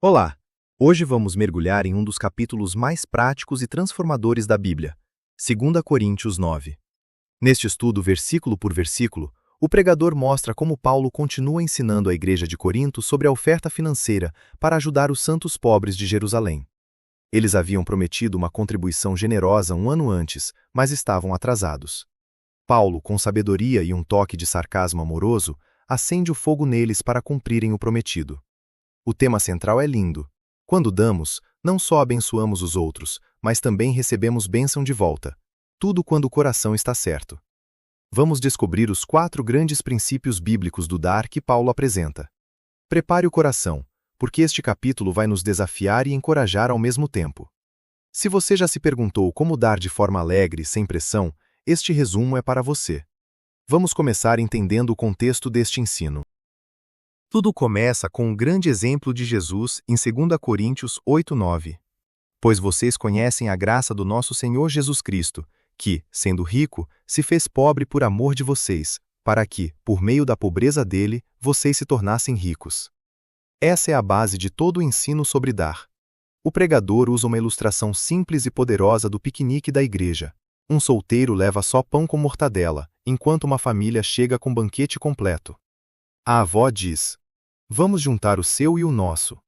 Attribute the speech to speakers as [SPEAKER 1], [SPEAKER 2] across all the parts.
[SPEAKER 1] Olá! Hoje vamos mergulhar em um dos capítulos mais práticos e transformadores da Bíblia, 2 Coríntios 9. Neste estudo, versículo por versículo, o pregador mostra como Paulo continua ensinando a igreja de Corinto sobre a oferta financeira para ajudar os santos pobres de Jerusalém. Eles haviam prometido uma contribuição generosa um ano antes, mas estavam atrasados. Paulo, com sabedoria e um toque de sarcasmo amoroso, acende o fogo neles para cumprirem o prometido. O tema central é lindo. Quando damos, não só abençoamos os outros, mas também recebemos bênção de volta. Tudo quando o coração está certo. Vamos descobrir os 4 grandes princípios bíblicos do dar que Paulo apresenta. Prepare o coração, porque este capítulo vai nos desafiar e encorajar ao mesmo tempo. Se você já se perguntou como dar de forma alegre, sem pressão, este resumo é para você. Vamos começar entendendo o contexto deste ensino. Tudo começa com um grande exemplo de Jesus em 2 Coríntios 8:9. Pois vocês conhecem a graça do nosso Senhor Jesus Cristo, que, sendo rico, se fez pobre por amor de vocês, para que, por meio da pobreza dele, vocês se tornassem ricos. Essa é a base de todo o ensino sobre dar. O pregador usa uma ilustração simples e poderosa do piquenique da igreja. Um solteiro leva só pão com mortadela, enquanto uma família chega com banquete completo. A avó diz: vamos juntar o seu e o nosso.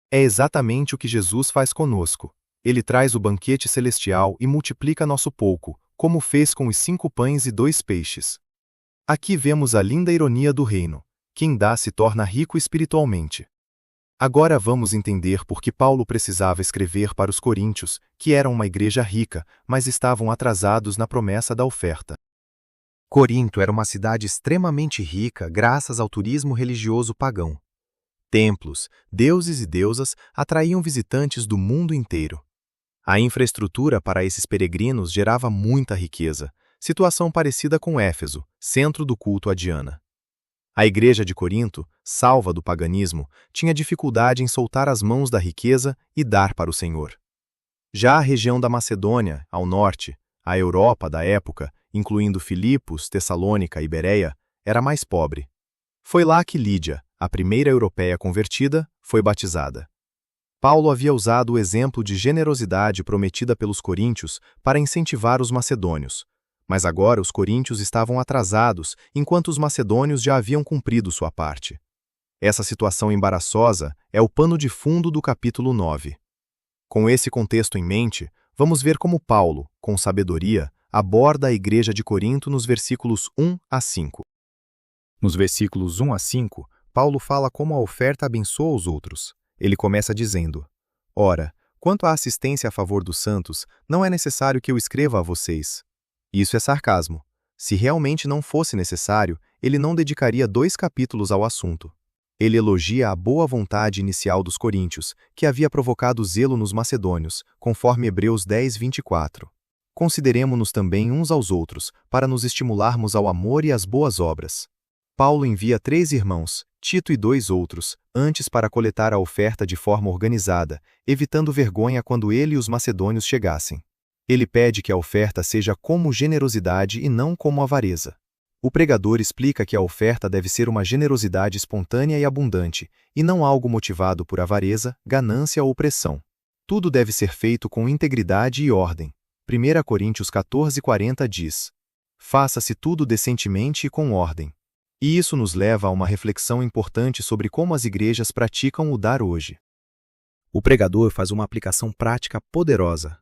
[SPEAKER 1] É exatamente o que Jesus faz conosco. Ele traz o banquete celestial e multiplica nosso pouco, como fez com os 5 pães e 2 peixes. Aqui vemos a linda ironia do reino. Quem dá se torna rico espiritualmente. Agora vamos entender por que Paulo precisava escrever para os coríntios, que eram uma igreja rica, mas estavam atrasados na promessa da oferta. Corinto era uma cidade extremamente rica graças ao turismo religioso pagão. Templos, deuses e deusas atraíam visitantes do mundo inteiro. A infraestrutura para esses peregrinos gerava muita riqueza, situação parecida com Éfeso, centro do culto a Diana. A igreja de Corinto, salva do paganismo, tinha dificuldade em soltar as mãos da riqueza e dar para o Senhor. Já a região da Macedônia, ao norte, a Europa da época, incluindo Filipos, Tessalônica e Bereia, era mais pobre. Foi lá que Lídia, a primeira europeia convertida, foi batizada. Paulo havia usado o exemplo de generosidade prometida pelos coríntios para incentivar os macedônios, mas agora os coríntios estavam atrasados, enquanto os macedônios já haviam cumprido sua parte. Essa situação embaraçosa é o pano de fundo do capítulo 9. Com esse contexto em mente, vamos ver como Paulo, com sabedoria, aborda a igreja de Corinto nos versículos 1 a 5. Nos versículos 1 a 5, Paulo fala como a oferta abençoa os outros. Ele começa dizendo: ora, quanto à assistência a favor dos santos, não é necessário que eu escreva a vocês. Isso é sarcasmo. Se realmente não fosse necessário, ele não dedicaria 2 capítulos ao assunto. Ele elogia a boa vontade inicial dos coríntios, que havia provocado zelo nos macedônios, conforme Hebreus 10:24. Consideremo-nos também uns aos outros, para nos estimularmos ao amor e às boas obras. Paulo envia 3 irmãos, Tito e 2 outros, antes para coletar a oferta de forma organizada, evitando vergonha quando ele e os macedônios chegassem. Ele pede que a oferta seja como generosidade e não como avareza. O pregador explica que a oferta deve ser uma generosidade espontânea e abundante, e não algo motivado por avareza, ganância ou pressão. Tudo deve ser feito com integridade e ordem. 1 Coríntios 14:40 diz: faça-se tudo decentemente e com ordem. E isso nos leva a uma reflexão importante sobre como as igrejas praticam o dar hoje. O pregador faz uma aplicação prática poderosa.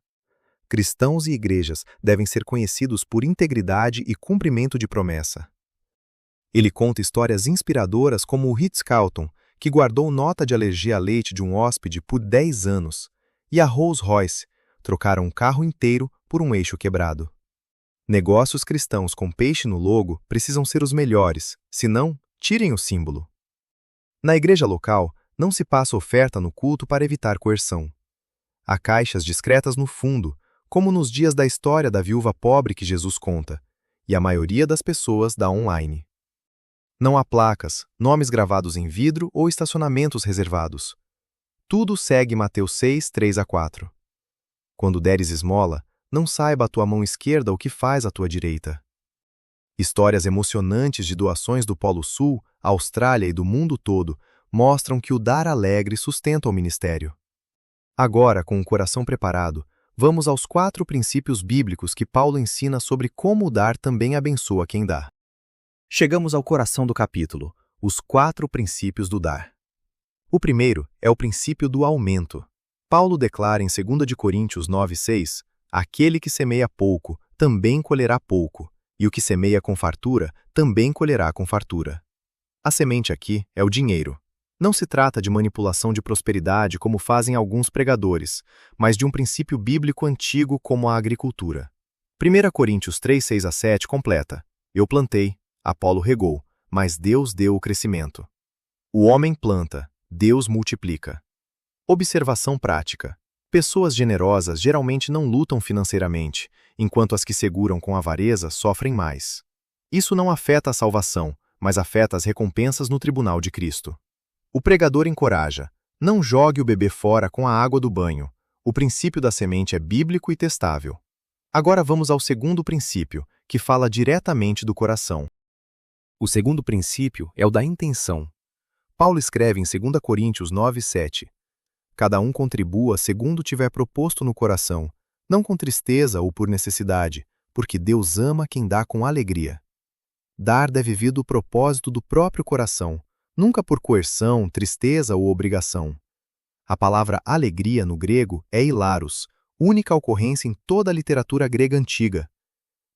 [SPEAKER 1] Cristãos e igrejas devem ser conhecidos por integridade e cumprimento de promessa. Ele conta histórias inspiradoras como o Ritz-Carlton, que guardou nota de alergia a leite de um hóspede por 10 anos, e a Rolls-Royce, trocaram um carro inteiro por um eixo quebrado. Negócios cristãos com peixe no logo precisam ser os melhores, senão, tirem o símbolo. Na igreja local, não se passa oferta no culto para evitar coerção. Há caixas discretas no fundo, como nos dias da história da viúva pobre que Jesus conta, e a maioria das pessoas dá online. Não há placas, nomes gravados em vidro ou estacionamentos reservados. Tudo segue Mateus 6, 3-4. Quando deres esmola, não saiba a tua mão esquerda o que faz a tua direita. Histórias emocionantes de doações do Polo Sul, Austrália e do mundo todo mostram que o dar alegre sustenta o ministério. Agora, com o coração preparado, vamos aos 4 princípios bíblicos que Paulo ensina sobre como o dar também abençoa quem dá. Chegamos ao coração do capítulo, os 4 princípios do dar. O primeiro é o princípio do aumento. Paulo declara em 2 de Coríntios 9:6, aquele que semeia pouco, também colherá pouco, e o que semeia com fartura, também colherá com fartura. A semente aqui é o dinheiro. Não se trata de manipulação de prosperidade como fazem alguns pregadores, mas de um princípio bíblico antigo como a agricultura. 1 Coríntios 3:6-7 completa: eu plantei, Apolo regou, mas Deus deu o crescimento. O homem planta, Deus multiplica. Observação prática. Pessoas generosas geralmente não lutam financeiramente, enquanto as que seguram com avareza sofrem mais. Isso não afeta a salvação, mas afeta as recompensas no tribunal de Cristo. O pregador encoraja: não jogue o bebê fora com a água do banho. O princípio da semente é bíblico e testável. Agora vamos ao segundo princípio, que fala diretamente do coração. O segundo princípio é o da intenção. Paulo escreve em 2 Coríntios 9:7. Cada um contribua segundo tiver proposto no coração, não com tristeza ou por necessidade, porque Deus ama quem dá com alegria. Dar deve vir do propósito do próprio coração, nunca por coerção, tristeza ou obrigação. A palavra alegria no grego é hilaros, única ocorrência em toda a literatura grega antiga.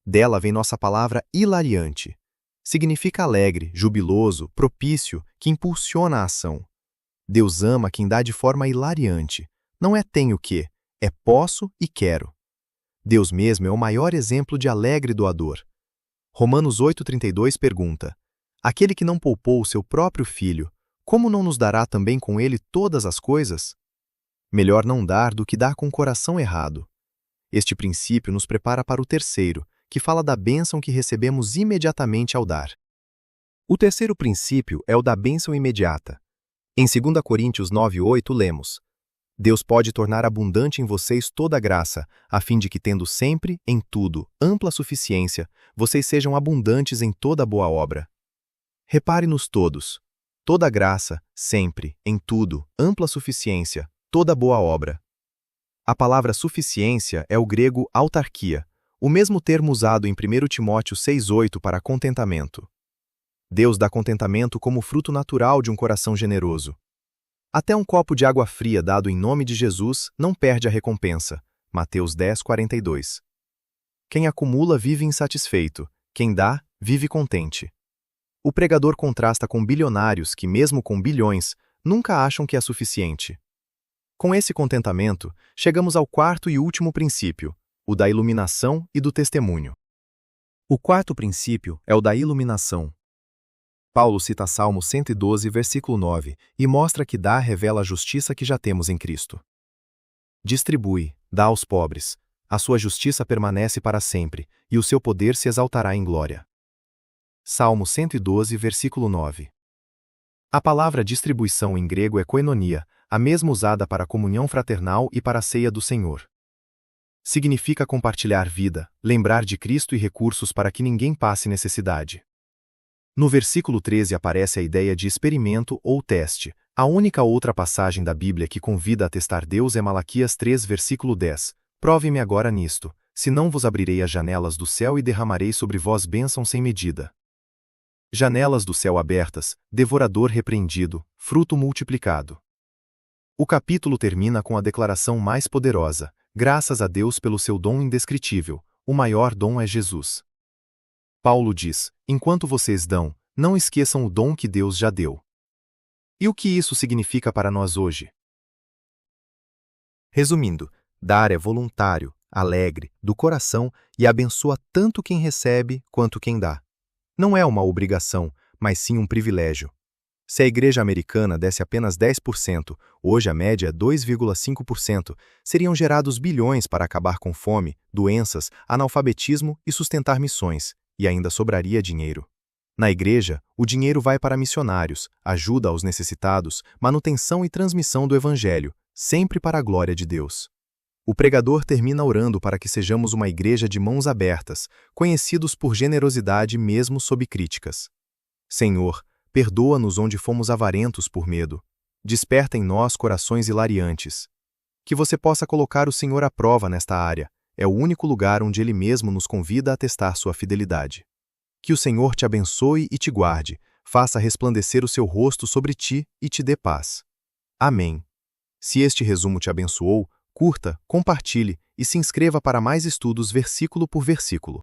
[SPEAKER 1] Dela vem nossa palavra hilariante. Significa alegre, jubiloso, propício, que impulsiona a ação. Deus ama quem dá de forma hilariante. Não é tenho que, é posso e quero. Deus mesmo é o maior exemplo de alegre doador. Romanos 8:32 pergunta: aquele que não poupou o seu próprio filho, como não nos dará também com ele todas as coisas? Melhor não dar do que dar com o coração errado. Este princípio nos prepara para o terceiro, que fala da bênção que recebemos imediatamente ao dar. O terceiro princípio é o da bênção imediata. Em 2 Coríntios 9:8 lemos: Deus pode tornar abundante em vocês toda a graça, a fim de que, tendo sempre, em tudo, ampla suficiência, vocês sejam abundantes em toda boa obra. Repare nos todos. Toda a graça, sempre, em tudo, ampla suficiência, toda boa obra. A palavra suficiência é o grego autarquia, o mesmo termo usado em 1 Timóteo 6:8 para contentamento. Deus dá contentamento como fruto natural de um coração generoso. Até um copo de água fria dado em nome de Jesus não perde a recompensa. Mateus 10:42. Quem acumula vive insatisfeito, quem dá, vive contente. O pregador contrasta com bilionários que, mesmo com bilhões, nunca acham que é suficiente. Com esse contentamento, chegamos ao quarto e último princípio, o da iluminação e do testemunho. O quarto princípio é o da iluminação. Paulo cita Salmo 112, versículo 9, e mostra que dar revela a justiça que já temos em Cristo. Distribui, dá aos pobres, a sua justiça permanece para sempre, e o seu poder se exaltará em glória. Salmo 112, versículo 9. A palavra distribuição em grego é koinonia, a mesma usada para a comunhão fraternal e para a ceia do Senhor. Significa compartilhar vida, lembrar de Cristo e recursos para que ninguém passe necessidade. No versículo 13 aparece a ideia de experimento ou teste. A única outra passagem da Bíblia que convida a testar Deus é Malaquias 3, versículo 10. Prove-me agora nisto, senão vos abrirei as janelas do céu e derramarei sobre vós bênção sem medida. Janelas do céu abertas, devorador repreendido, fruto multiplicado. O capítulo termina com a declaração mais poderosa: graças a Deus pelo seu dom indescritível, o maior dom é Jesus. Paulo diz: enquanto vocês dão, não esqueçam o dom que Deus já deu. E o que isso significa para nós hoje? Resumindo, dar é voluntário, alegre, do coração e abençoa tanto quem recebe quanto quem dá. Não é uma obrigação, mas sim um privilégio. Se a igreja americana desse apenas 10%, hoje a média é 2,5%, seriam gerados bilhões para acabar com fome, doenças, analfabetismo e sustentar missões, e ainda sobraria dinheiro. Na igreja, o dinheiro vai para missionários, ajuda aos necessitados, manutenção e transmissão do evangelho, sempre para a glória de Deus. O pregador termina orando para que sejamos uma igreja de mãos abertas, conhecidos por generosidade mesmo sob críticas. Senhor, perdoa-nos onde fomos avarentos por medo. Desperta em nós corações hilariantes. Que você possa colocar o Senhor à prova nesta área. É o único lugar onde Ele mesmo nos convida a testar sua fidelidade. Que o Senhor te abençoe e te guarde, faça resplandecer o seu rosto sobre ti e te dê paz. Amém. Se este resumo te abençoou, curta, compartilhe e se inscreva para mais estudos versículo por versículo.